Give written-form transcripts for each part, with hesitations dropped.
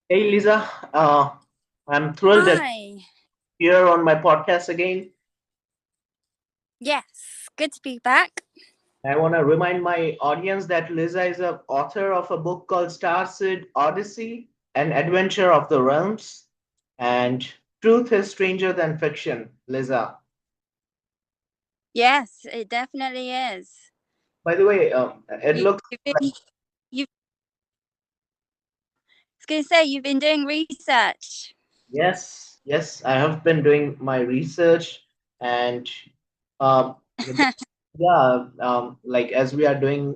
Hey Lisa, I'm thrilled that Hi. you're here on my podcast again. Yes, good to be back. I want to remind my audience that Lisa is a author of a book called Starseed Odyssey, An Adventure of the Realms, and Truth is Stranger Than Fiction. Lisa, Yes, it definitely is. by the way, it You, looks you've been, you. I was going to say you've been doing research. yes, yes. I have been doing my research, and um, yeah, like as we are doing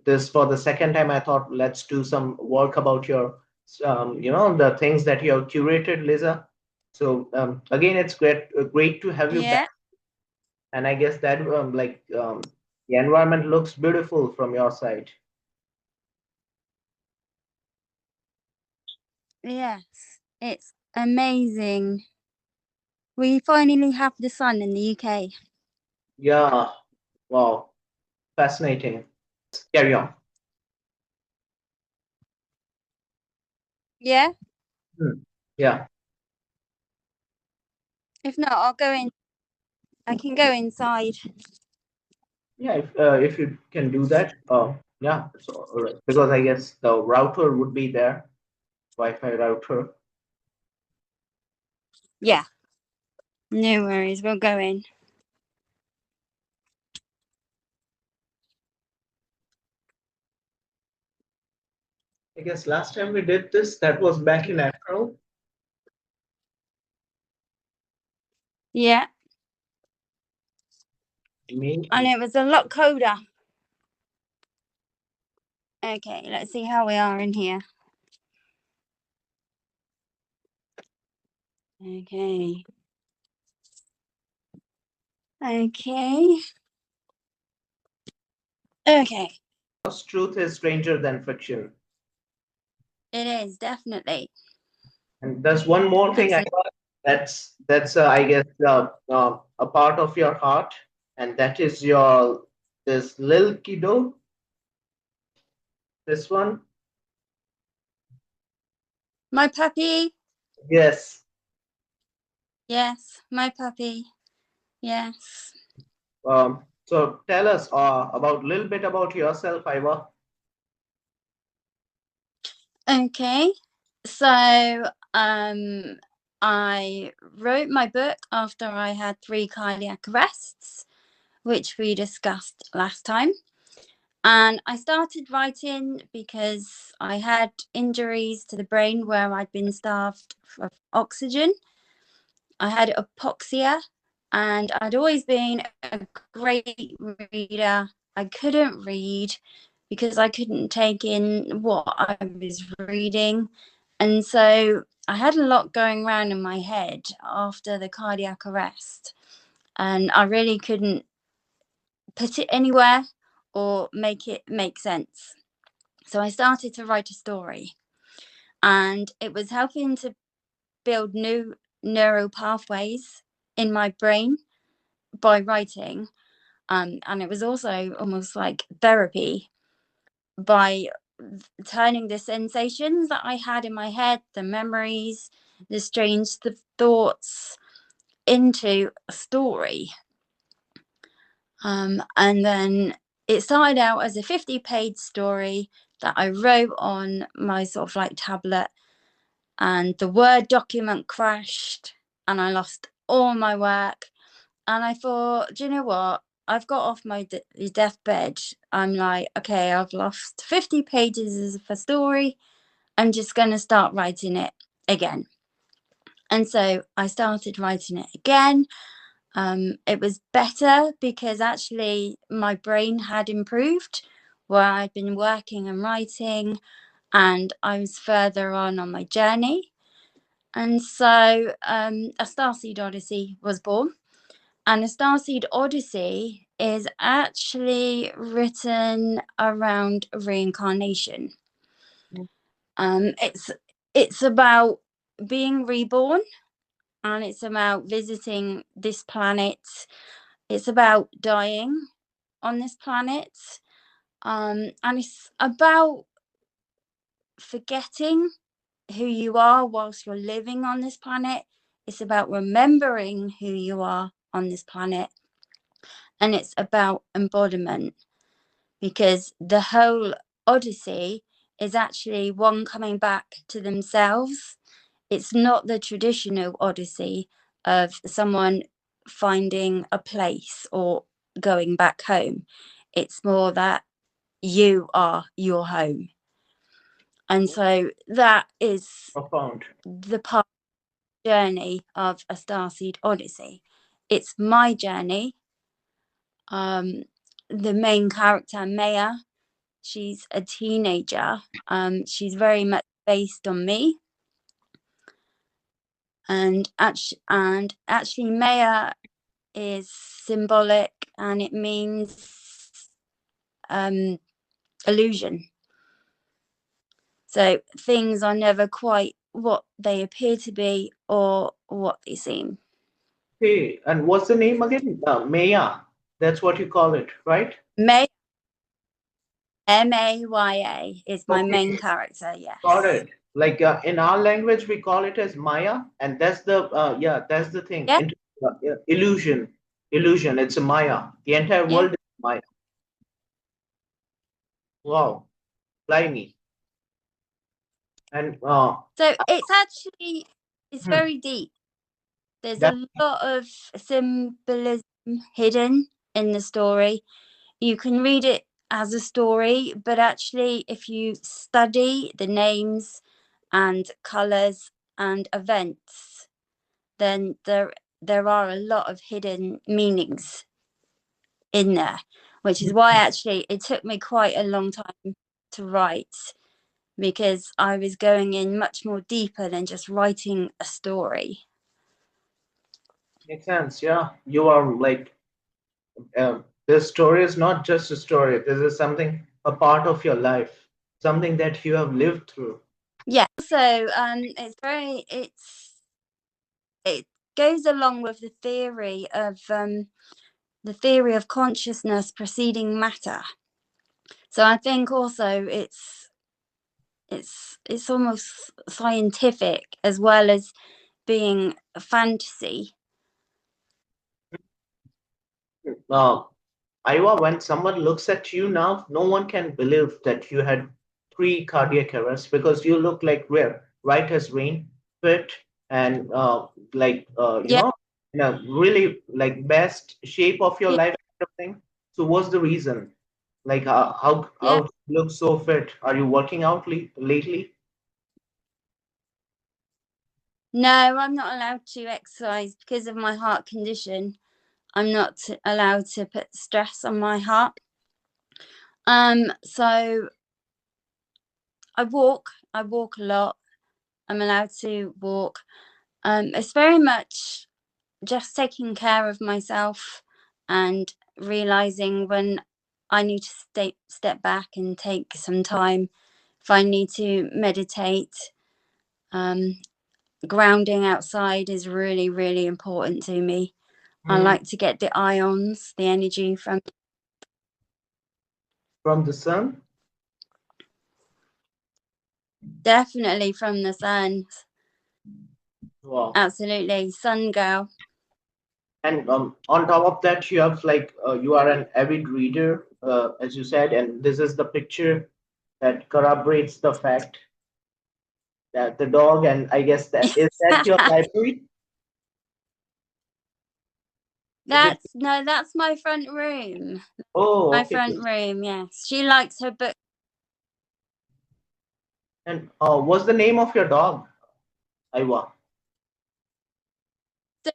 this for the second time, I thought let's do some work about your, the things that you have curated, Lisa. So again, it's great to have you back, Yeah, and I guess that the environment looks beautiful from your side. yes, it's amazing. We finally have the sun in the UK. Yeah, wow, fascinating. Carry on. Yeah. Hmm. Yeah, If not, I'll go in. I can go inside. yeah. If you can do that, yeah, it's all right. Because I guess the router would be there, Wi-Fi router. Yeah, no worries. We'll go in. I guess last time we did this, that was back in April. Yeah, May. and it was a lot colder. Okay, let's see how we are in here. Okay. Okay. Okay. Truth is stranger than fiction. It is definitely. And there's one more thing I Excellent. got. That's I guess a part of your heart, and that is your this little kiddo. This one. My puppy. Yes. Yes, my puppy. Yes. So tell us about a little bit about yourself, Iva. Okay. So, um, I wrote my book after I had three cardiac arrests, which we discussed last time. And I started writing because I had injuries to the brain where I'd been starved of oxygen. I had hypoxia, and I'd always been a great reader. I couldn't read because I couldn't take in what I was reading. And so I had a lot going around in my head after the cardiac arrest, and I really couldn't put it anywhere or make it make sense. So I started to write a story, and it was helping to build new neural pathways in my brain by writing. And it was also almost like therapy by turning the sensations that I had in my head, the memories, the strange thoughts, into a story. And then it started out as a 50-page story that I wrote on my sort of like tablet, and the Word document crashed, and I lost all my work. And I thought, do you know what? I've got off my deathbed. I'm like, okay, I've lost 50 pages of a story. I'm just going to start writing it again. And so I started writing it again. It was better because actually my brain had improved where I'd been working and writing, and I was further on my journey. And so A Starseed Odyssey was born. And A Starseed Odyssey is actually written around reincarnation. It's about being reborn, and it's about visiting this planet. It's about dying on this planet, and it's about forgetting. who you are whilst you're living on this planet. It's about remembering who you are on this planet. And it's about embodiment, because the whole Odyssey is actually one coming back to themselves. It's not the traditional Odyssey of someone finding a place or going back home. It's more that you are your home. And so that is Profound. the part journey of a Starseed Odyssey. It's my journey. The main character, Maya, she's a teenager. She's very much based on me. And actually Maya is symbolic, and it means illusion. So things are never quite what they appear to be or what they seem. Hey, and what's the name again? Maya. That's what you call it, right? Maya, Maya is my Okay, main character, got yes. it. Like in our language, we call it as Maya, and that's the yeah, that's the thing. Yeah, Yeah, illusion, illusion. It's a Maya. The entire yeah. world is Maya. Wow, blimey. And So it's hmm, very deep. There's that a lot of symbolism hidden in the story. You can read it as a story, but actually, if you study the names and colours and events, then there are a lot of hidden meanings in there, which is why actually it took me quite a long time to write, because I was going in much more deeper than just writing a story. makes sense. Yeah, you are like this story is not just a story. This is something a part of your life, something that you have lived through. Yeah. So it goes along with the theory of consciousness preceding matter. So I think also it's almost scientific as well as being a fantasy. Uh, Iowa, when someone looks at you now, no one can believe that you had three cardiac arrests because you look like rare, white as rain, fit, and like Yeah, in a really like best shape of your yeah, life kind of thing. So what's the reason? Like yeah. how you look so fit? Are you working out lately? No, I'm not allowed to exercise because of my heart condition. I'm not allowed to put stress on my heart. So I walk a lot. I'm allowed to walk. It's very much just taking care of myself and realizing when I need to step back and take some time. If I need to meditate, um, grounding outside is really, really important to me. I Hmm. like to get the ions, the energy From the sun? definitely from the sun. Wow. Absolutely. Sun girl. And on top of that, you have like you are an avid reader, as you said, and this is the picture that corroborates the fact that the dog, and I guess that is that your library? Is it? That's no, that's my front room. Oh, My okay. front room, yes. She likes her book. And what's the name of your dog, Iwa? So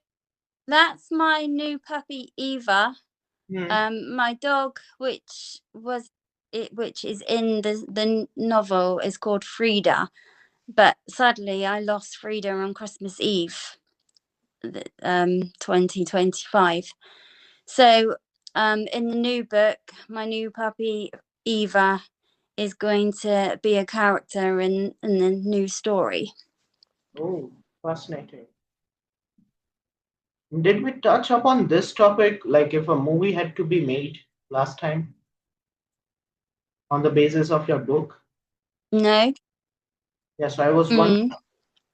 that's my new puppy Eva. Hmm. My dog, which is in the novel, is called Frida. But sadly, I lost Frida on Christmas Eve, 2025. So, in the new book, my new puppy Eva is going to be a character in the new story. Oh, fascinating. Did we touch upon this topic, like if a movie had to be made last time on the basis of your book? No, Yes, I was wondering, Mm,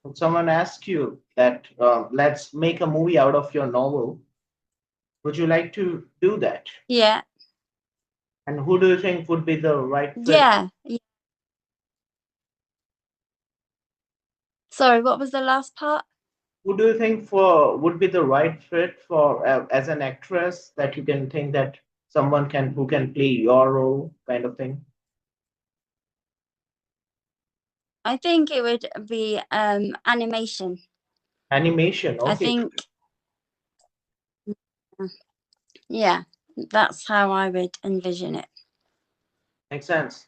if someone asked you that let's make a movie out of your novel, would you like to do that? yeah, And who do you think would be the right fit? yeah. Sorry, what was the last part? Who do you think for would be the right fit for as an actress that you can think that someone can who can play your role kind of thing? I think it would be animation. Animation, I okay, think, yeah, that's how I would envision it. makes sense.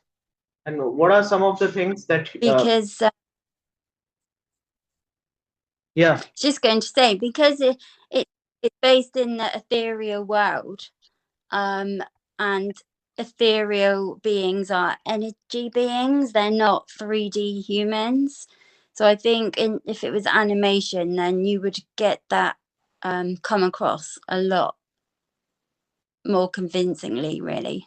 And what are some of the things that Because yeah, just going to say, because it it's based in the ethereal world, um, and ethereal beings are energy beings. They're not 3D humans. So I think if it was animation, then you would get that come across a lot more convincingly, really.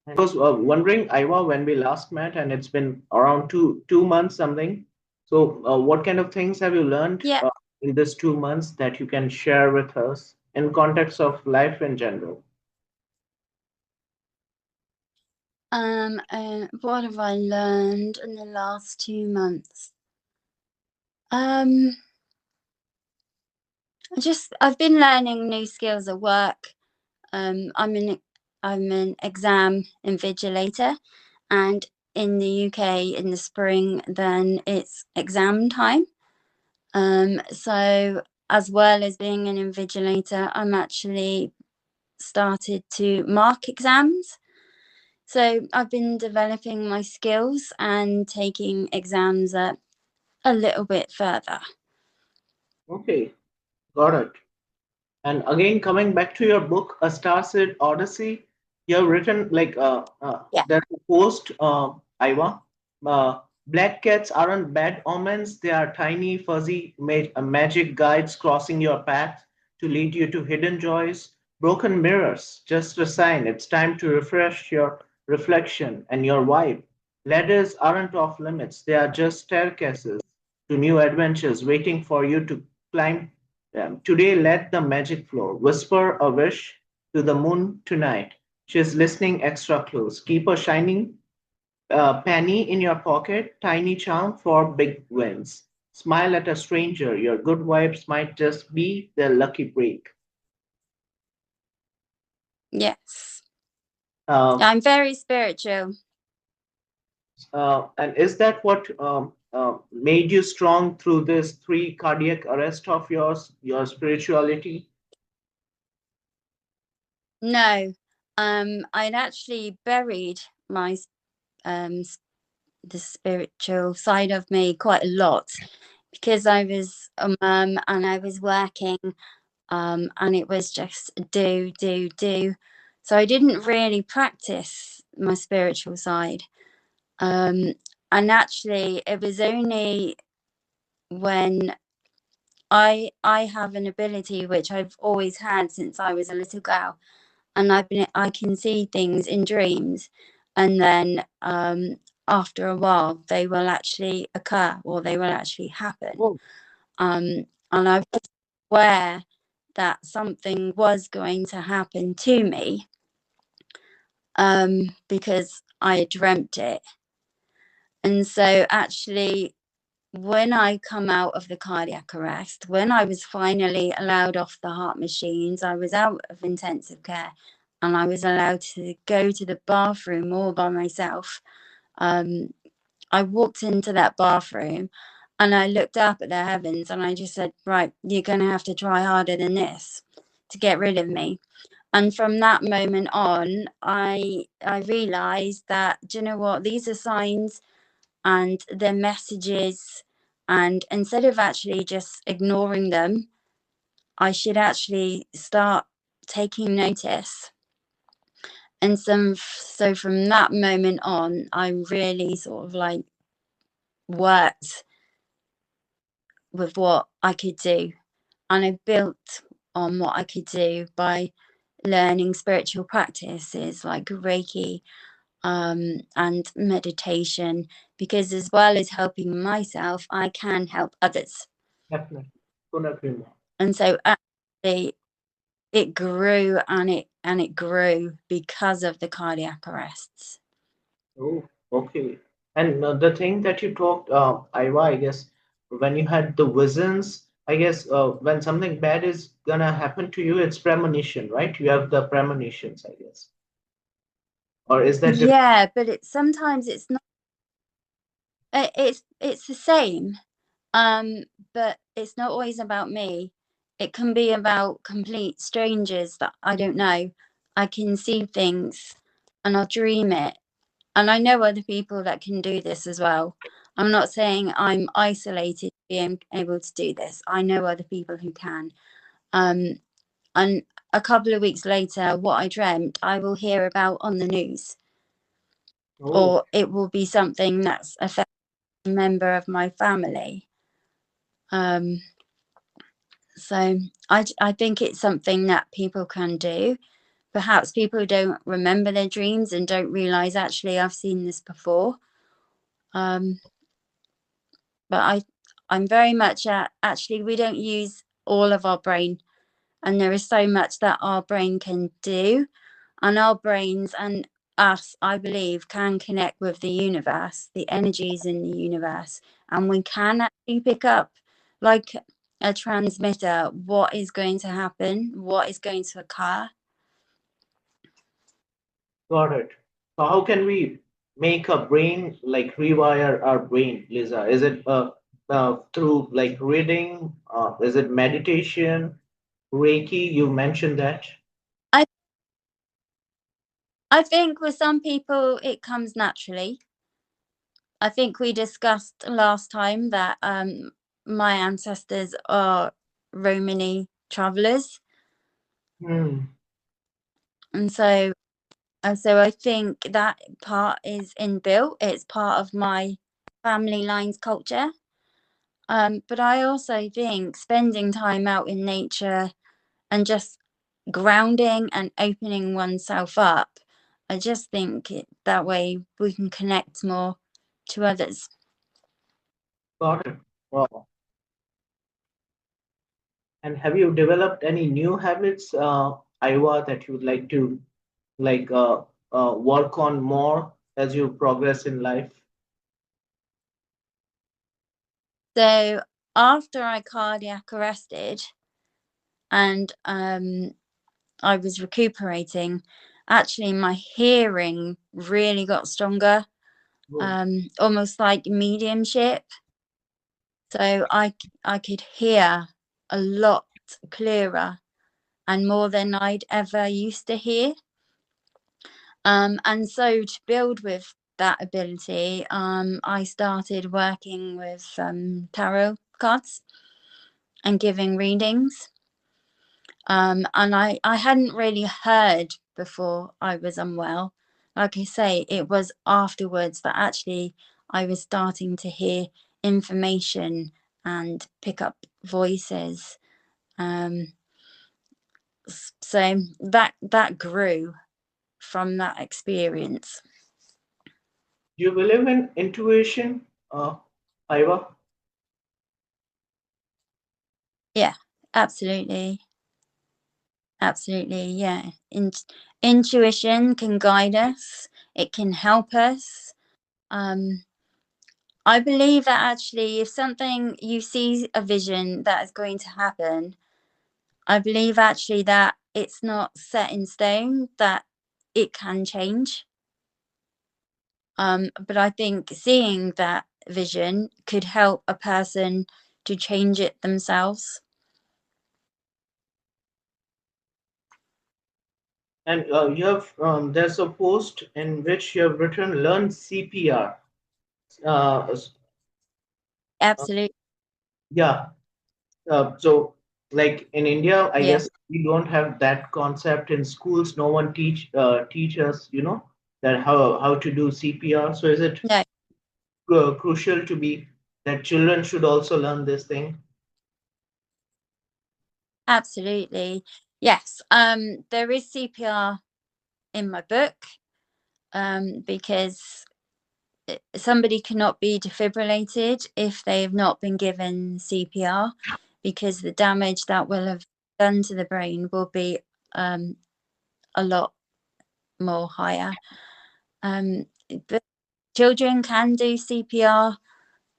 I was wondering, Iva, when we last met, and it's been around two months something. So, what kind of things have you learned Yeah. in this 2 months that you can share with us in context of life in general? What have I learned in the last 2 months? Um, I've been learning new skills at work. I'm an exam invigilator, and in the UK in the spring, then it's exam time. So as well as being an invigilator, I'm actually started to mark exams. So I've been developing my skills and taking exams a little bit further. Okay, got it. And again, coming back to your book, A Starseed Odyssey, you have written like Yeah. there's a post, Iva. Black cats aren't bad omens; they are tiny, fuzzy magic guides crossing your path to lead you to hidden joys. Broken mirrors, just a sign. It's time to refresh your reflection and your vibe. Ladders aren't off limits; they are just staircases to new adventures waiting for you to climb. Today, let the magic flow. Whisper a wish to the moon tonight. She's listening extra close. Keep a shining penny in your pocket. Tiny charm for big wins. Smile at a stranger. Your good vibes might just be their lucky break. Yes. Uh, I'm very spiritual. and is that what made you strong through this three cardiac arrest of yours, your spirituality? No, I'd actually buried my um the spiritual side of me quite a lot because I was a mum and I was working, and it was just do, do, do. So I didn't really practice my spiritual side. Um, and actually, it was only when I have an ability which I've always had since I was a little girl, and I can see things in dreams, and then after a while they will actually occur or they will actually happen. Oh, And I was aware that something was going to happen to me, because I had dreamt it. And so actually, when I come out of the cardiac arrest, when I was finally allowed off the heart machines, I was out of intensive care and I was allowed to go to the bathroom all by myself. Um, I walked into that bathroom and I looked up at the heavens and I just said, right, you're going to have to try harder than this to get rid of me. And from that moment on, I realized that, do you know what, these are signs and their messages, and instead of actually just ignoring them, I should actually start taking notice. And so from that moment on, I really sort of like worked with what I could do, and I built on what I could do by learning spiritual practices like Reiki, and meditation, because as well as helping myself, I can help others. Definitely. Couldn't agree more. And so actually it grew and it grew because of the cardiac arrests. Oh, okay. And the thing that you talked, Iva, I guess, when you had the visions, I guess when something bad is gonna happen to you, it's premonition, right? You have the premonitions, I guess. Or is that different? Yeah, but it's sometimes it's not, it's the same. But it's not always about me. It can be about complete strangers that I don't know. I can see things and I'll dream it. And I know other people that can do this as well. I'm not saying I'm isolated being able to do this. I know other people who can. Um, and a couple of weeks later, what I dreamt, I will hear about on the news, Oh, or it will be something that's affecting a member of my family. Um, so I think it's something that people can do. Perhaps people don't remember their dreams and don't realize actually I've seen this before. Um, but I'm very much actually we don't use all of our brain, and there is so much that our brain can do, and our brains and us, I believe, can connect with the universe, the energies in the universe, and we can actually pick up like a transmitter what is going to happen, what is going to occur. got it. So how can we make a brain like rewire our brain, Lisa? Is it through like reading? Is it meditation, Reiki? You mentioned that. I I think with some people it comes naturally. I think we discussed last time that my ancestors are Romani travelers, Hmm, and so I think that part is inbuilt. It's part of my family lines culture. But I also think spending time out in nature and just grounding and opening oneself up, I just think that way we can connect more to others. got it. Wow. And have you developed any new habits, Iowa, that you would like to like work on more as you progress in life? So after I cardiac arrested and I was recuperating, actually my hearing really got stronger, Oh, almost like mediumship. So I could hear a lot clearer and more than I'd ever used to hear. And so to build with that ability, I started working with tarot cards and giving readings. And I hadn't really heard before I was unwell. Like I say, it was afterwards that actually I was starting to hear information and pick up voices. Um, so that grew from that experience. do you believe in intuition, Iowa? Yeah, absolutely. Absolutely. Yeah. Intuition can guide us, it can help us. Um, I believe that actually, if something you see a vision that is going to happen, I believe actually that it's not set in stone, that it can change. But I think seeing that vision could help a person to change it themselves. And you have there's a post in which you have written learn CPR. S- uh, Absolutely. yeah. So like in India, I Yeah. guess we don't have that concept in schools. No one teach us, that how to do CPR. So is it No, crucial to be that children should also learn this thing? absolutely. Yes. There is CPR in my book. because somebody cannot be defibrillated if they have not been given CPR, because the damage that will have done to the brain will be a lot more higher. But children can do CPR,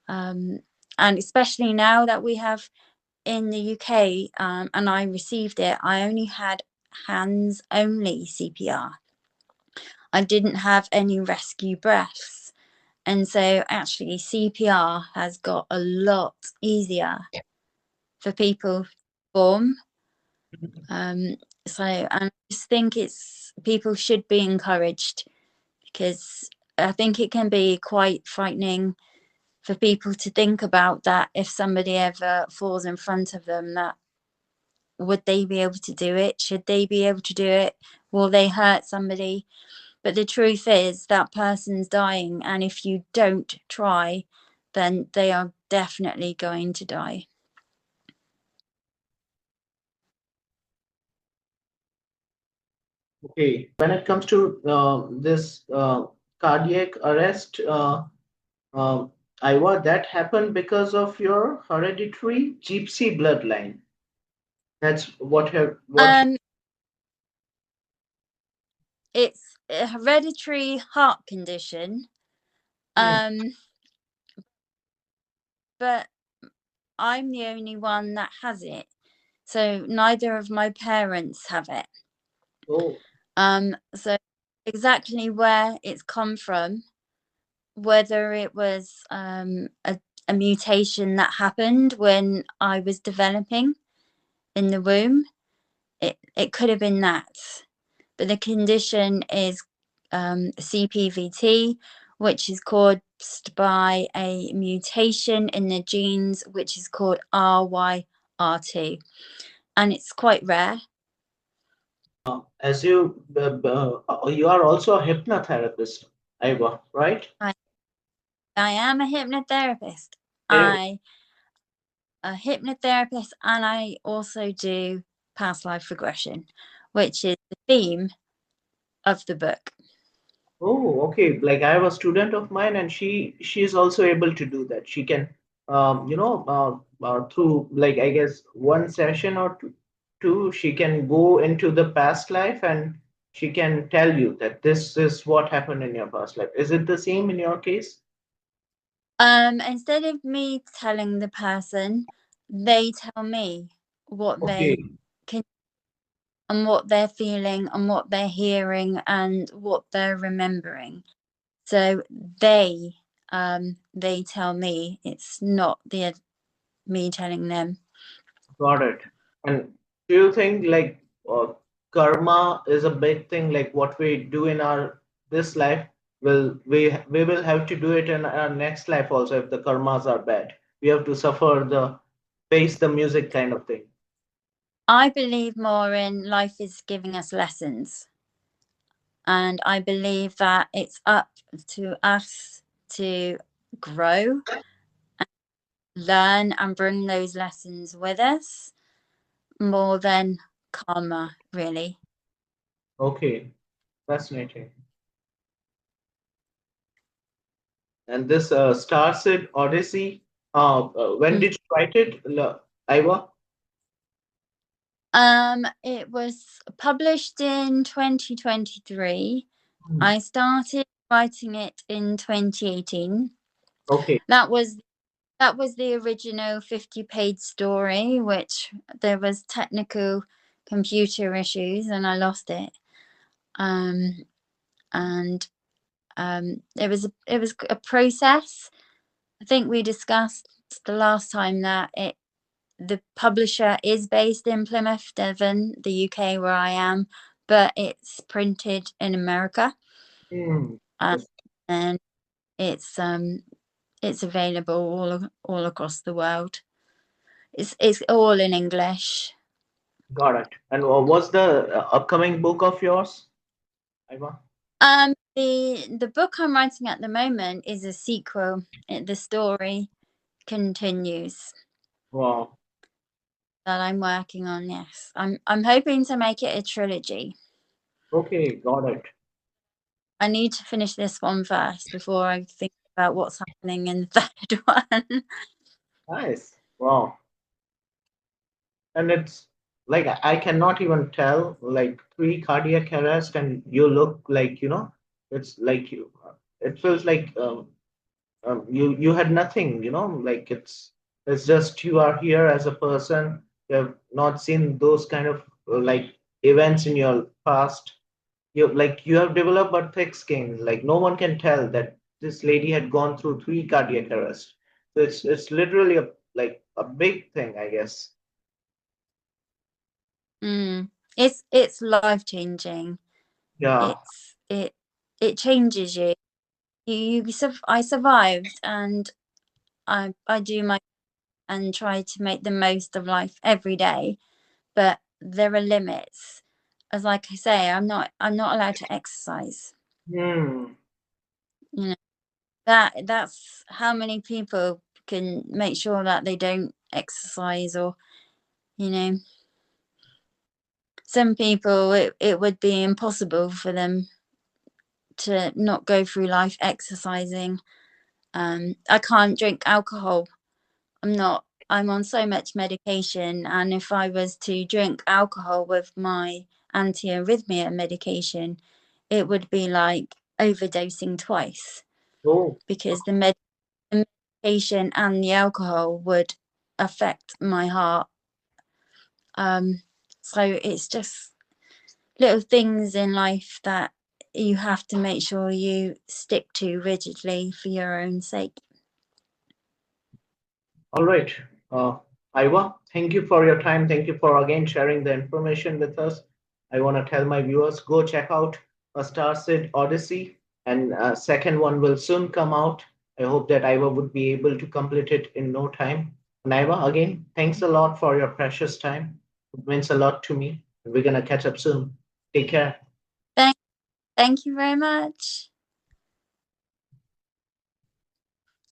and especially now that we have in the UK, and I received it, I only had hands only CPR. I didn't have any rescue breaths. And so actually CPR has got a lot easier for people to perform. So I just think people should be encouraged, because I think it can be quite frightening for people to think about that if somebody ever falls in front of them, that would they be able to do it? Should they be able to do it? Will they hurt somebody? But the truth is that person's dying, and if you don't try, then they are definitely going to die. Okay, when it comes to this cardiac arrest, Iowa, that happened because of your hereditary gypsy bloodline. That's what. Um, it's a hereditary heart condition, Hmm. but I'm the only one that has it. So neither of my parents have it. Oh, So exactly where it's come from, whether it was a mutation that happened when I was developing in the womb, it could have been that. But the condition is CPVT, which is caused by a mutation in the genes, which is called RYR2. And it's quite rare. as you are also a hypnotherapist, Iowa, right? I, I am a hypnotherapist. Eh, I a hypnotherapist, and I also do past life regression, which is the theme of the book. Oh, okay. Like I have a student of mine, and she is also able to do that. She can, through like I guess one session or two, she can go into the past life and she can tell you that this is what happened in your past life. Is it the same in your case? Instead of me telling the person, they tell me what Okay, they can and what they're feeling and what they're hearing and what they're remembering. So they tell me. It's not the me telling them. got it. And do you think like karma is a big thing? Like what we do in our this life, will we will have to do it in our next life also if the karmas are bad. We have to suffer the face the music kind of thing. I believe more in life is giving us lessons. And I believe that it's up to us to grow, learn, and bring those lessons with us more than karma, really. Okay, fascinating. And this Starseed Odyssey, when Mm. did you write it, Iva? It was published in 2023. Hmm. I started writing it in 2018. Okay. That was the original 50-page story, which there was technical computer issues and I lost it. Um, and it was a process. I think we discussed the last time that the publisher is based in Plymouth, Devon, the UK, where I am, but it's printed in America, Hmm. uh, and it's available all across the world. It's all in English. Got it. And what's the upcoming book of yours, Iva? The book I'm writing at the moment is a sequel. The story continues Wow. that I'm working on. Yes, I'm hoping to make it a trilogy. Okay, got it. I need to finish this one first before I think about what's happening in the third one. Nice. Wow. And it's like I cannot even tell like three cardiac arrest and you look like, it's like it feels like you had nothing, like it's just you are here as a person. You have not seen those kind of like events in your past. You have developed a thick skin. Like no one can tell that this lady had gone through three cardiac arrests. So it's literally a big thing, I guess. Mm. It's life changing. Yeah. It changes you. I survived, and I do my and try to make the most of life every day. But there are limits. As like I say, I'm not allowed to exercise. Hmm. You know that's how many people can make sure that they don't exercise, or you know some people it would be impossible for them to not go through life exercising. I can't drink alcohol. I'm on so much medication, and if I was to drink alcohol with my anti-arrhythmia medication, it would be like overdosing twice, Oh, because the medication and the alcohol would affect my heart. So it's just little things in life that you have to make sure you stick to rigidly for your own sake. all right. Uh, Iva, thank you for your time. Thank you for again sharing the information with us. I want to tell my viewers go check out A Starseed Odyssey, and second one will soon come out. I hope that Iva would be able to complete it in no time. And Iva, again, thanks a lot for your precious time. It means a lot to me. We're gonna catch up soon. Take care. Thank, thank you very much.